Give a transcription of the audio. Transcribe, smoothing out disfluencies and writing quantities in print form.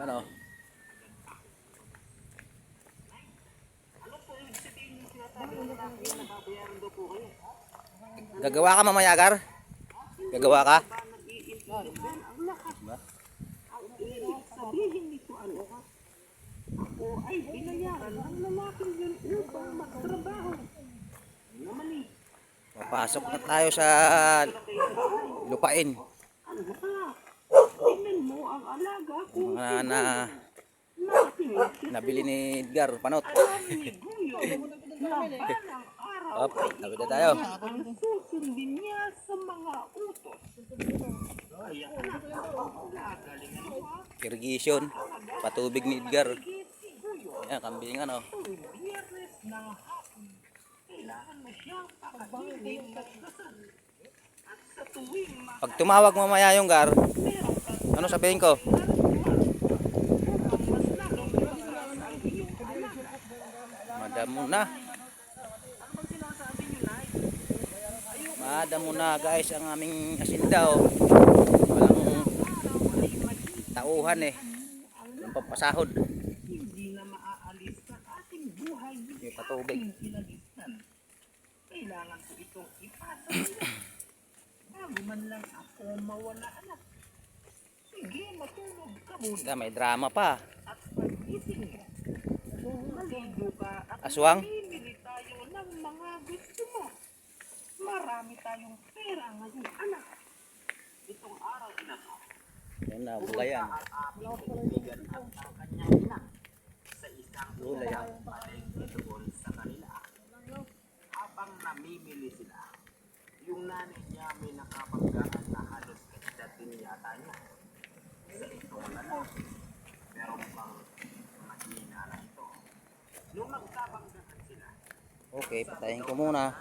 Ano? Gagawa ka mamaya, Gar? Gagawa ka? Diba? Sabihin nito ano ka? Ako ay binayaran ng lalaking yun upang magtrabaho. Naman eh. Papasok na tayo sa lupain. Ano ka? Tingnan mo ang alaga kung Mga nabili ni Edgar Panot. alam ni Guyo na balang araw Op, tabi na tayo. ang susundin niya sa mga utos. Kaya nagalingan mo ha? Irrigation. Patubig ni Edgar. Si Guyo. Ayan, kambingan oh. Biyernes ng hapon, kailangan mo siyang pakainin ng dasal. At sa tuwing Pag tumawag mamaya yung Gar, ano sabihin ko? Madamo na. Madamo na guys ang aming asinda oh. Walang tauhan eh. Walang pampasahod. hindi na maaalis sa ating buhay Yung patubig. ating pinalisan. Kailangan ko itong ipasa nila. Bago man lang ako mawala anak. Sige, matulog ka muna. May drama pa. At pag-ising mo, maligo ka at Aswang? mamimili tayo ng mga gusto mo. Marami tayong pera ngayon, anak. Itong araw na to, Yan na, bulayan. ang aming kaibigan at ang kanyang ina sa isang Bulayan. palengke doon sa kanila. Habang namimili sila, yung nanay niya may nakapagdaan na halos dating yata niya. Sa itong lalaki, meron pang mahina na ito. Nung magkabanggaan sila, Okay, patayin ko muna.